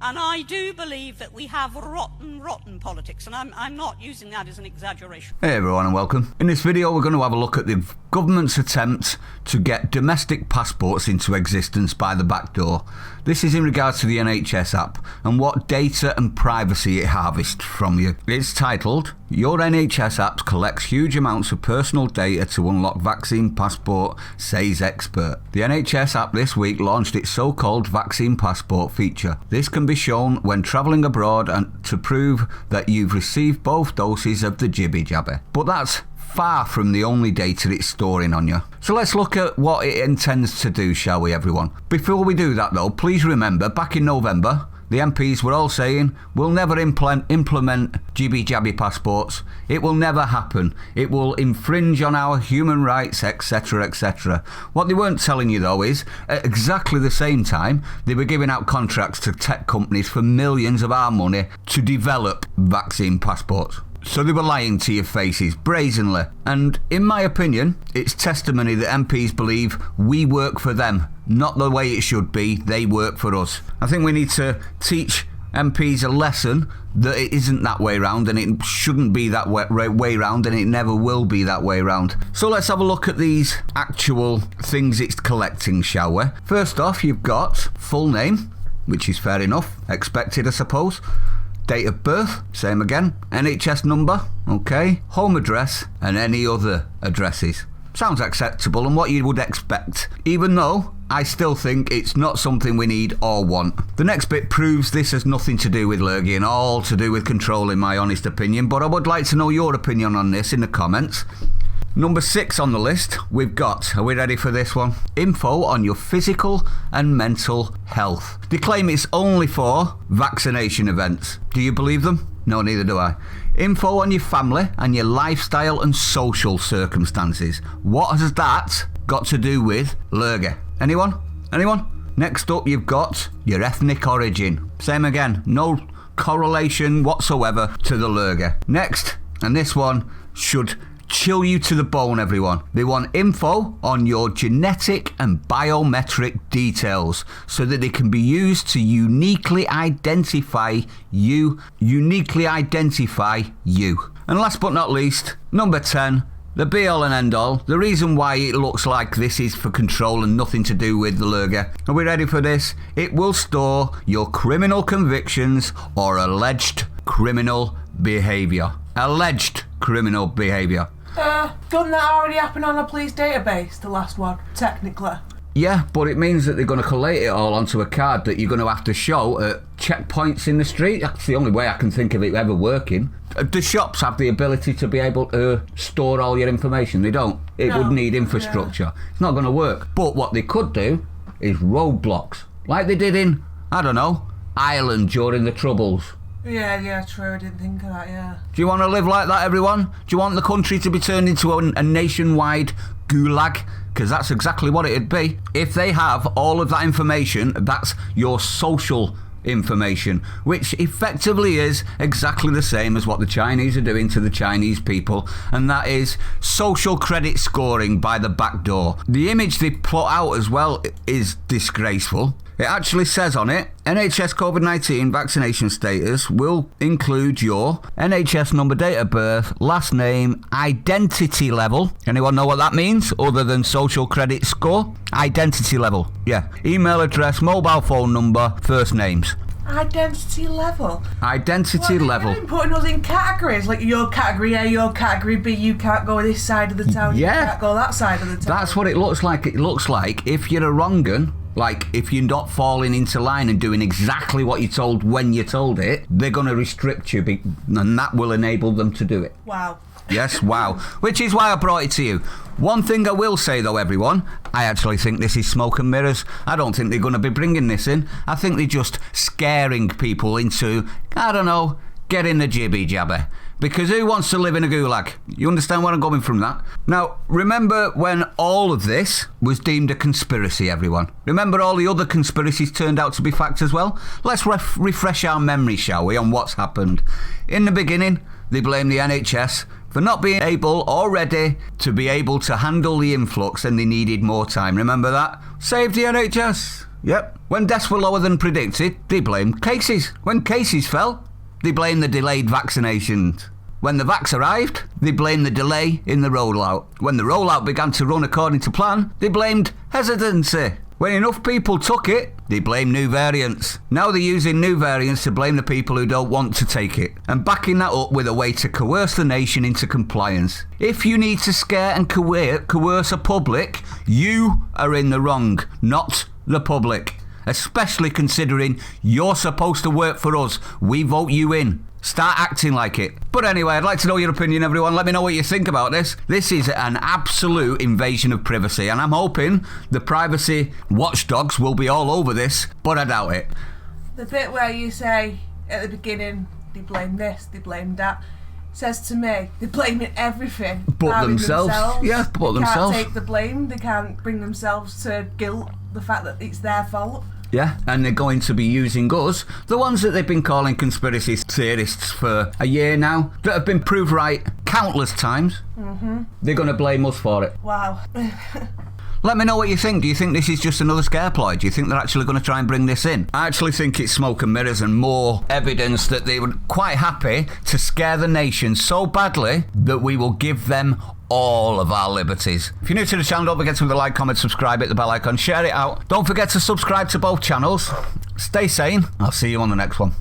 And I do believe that we have rotten politics, and I'm not using that as an exaggeration. Hey everyone and welcome. In this video we're going to have a look at the government's attempt to get domestic passports into existence by the back door. This is in regards to the NHS app and what data and privacy it harvests from you. It's titled, "Your NHS app collects huge amounts of personal data to unlock vaccine passport, says expert." The NHS app this week launched its so-called vaccine passport feature. This can be shown when travelling abroad and to prove that you've received both doses of the jibby jabber. But that's far from the only data it's storing on you. So let's look at what it intends to do, shall we, everyone? Before we do that though, please remember back in November the MPs were all saying we'll never implement jibby jabby passports. It will never happen. It will infringe on our human rights, etc, etc. What they weren't telling you though is at exactly the same time they were giving out contracts to tech companies for millions of our money to develop vaccine passports. So they were lying to your faces brazenly, and in my opinion it's testimony that MPs believe we work for them, not the way it should be. They work for us. I think we need to teach MPs a lesson that it isn't that way round, and it shouldn't be that way round, and it never will be that way round. So let's have a look at these actual things it's collecting, shall we? First off, you've got full name, which is fair enough, expected I suppose. Date of birth, same again. NHS number, okay. Home address and any other addresses. Sounds acceptable and what you would expect, even though I still think it's not something we need or want. The next bit proves this has nothing to do with lurgy and all to do with control in my honest opinion, but I would like to know your opinion on this in the comments. Number 6 on the list, we've got, are we ready for this one? Info on your physical and mental health. They claim it's only for vaccination events. Do you believe them? No, neither do I. Info on your family and your lifestyle and social circumstances. What has that got to do with lurgy? Anyone? Anyone? Next up, you've got your ethnic origin. Same again, no correlation whatsoever to the lurgy. Next, and this one should chill you to the bone, everyone. They want info on your genetic and biometric details so that they can be used to uniquely identify you. And last but not least, number 10, the be all and end all. The reason why it looks like this is for control and nothing to do with the lurgy. Are we ready for this? It will store your criminal convictions or alleged criminal behaviour. Alleged criminal behaviour. Doesn't that already happen on a police database, the last one, technically? Yeah, but it means that they're going to collate it all onto a card that you're going to have to show at checkpoints in the street. That's the only way I can think of it ever working. The shops have the ability to be able to store all your information. They don't. It would need infrastructure. Yeah. It's not going to work. But what they could do is roadblocks, like they did in, I don't know, Ireland during the Troubles. Yeah, true. I didn't think of that, yeah. Do you want to live like that, everyone? Do you want the country to be turned into a nationwide gulag? Because that's exactly what it'd be. If they have all of that information, that's your social information, which effectively is exactly the same as what the Chinese are doing to the Chinese people, and that is social credit scoring by the back door. The image they put out as well is disgraceful. It actually says on it, NHS COVID-19 vaccination status will include your NHS number, date of birth, last name, identity level. Anyone know what that means other than social credit score? Identity level, yeah. Email address, mobile phone number, first names. Identity level? Identity level. You're putting us in categories, like your category A, your category B, you can't go this side of the town, you can't go that side of the town. That's what it looks like. It looks like if you're a wrong 'un, like if you're not falling into line and doing exactly what you're told when you're told it, they're going to restrict you, and that will enable them to do it. Wow. Yes, wow. Which is why I brought it to you. One thing I will say though, everyone, I actually think this is smoke and mirrors. I don't think they're going to be bringing this in. I think they're just scaring people into, I don't know, getting the jibby jabber. Because who wants to live in a gulag? You understand where I'm going from that? Now, remember when all of this was deemed a conspiracy, everyone? Remember all the other conspiracies turned out to be fact as well? Let's refresh our memory, shall we, on what's happened. In the beginning, they blamed the NHS for not being able or ready to be able to handle the influx, and they needed more time. Remember that? Save the NHS. Yep. When deaths were lower than predicted, they blamed cases. When cases fell, they blamed the delayed vaccinations. When the vax arrived, they blamed the delay in the rollout. When the rollout began to run according to plan, they blamed hesitancy. When enough people took it, they blamed new variants. Now they're using new variants to blame the people who don't want to take it, and backing that up with a way to coerce the nation into compliance. If you need to scare and coerce a public, you are in the wrong, not the public. Especially considering you're supposed to work for us. We vote you in. Start acting like it. But anyway, I'd like to know your opinion, everyone. Let me know what you think about this. This is an absolute invasion of privacy, and I'm hoping the privacy watchdogs will be all over this, but I doubt it. The bit where you say at the beginning, they blame this, they blame that, says to me, they're blaming everything. But themselves. Yeah, but themselves. They can't take the blame, they can't bring themselves to guilt, the fact that it's their fault. Yeah, and they're going to be using us, the ones that they've been calling conspiracy theorists for a year now, that have been proved right countless times. Mm-hmm. They're going to blame us for it. Wow. Let me know what you think. Do you think this is just another scare ploy? Do you think they're actually going to try and bring this in? I actually think it's smoke and mirrors and more evidence that they were quite happy to scare the nation so badly that we will give them all of our liberties. If you're new to the channel, don't forget to like, comment, subscribe, hit the bell icon, share it out. Don't forget to subscribe to both channels. Stay sane. I'll see you on the next one.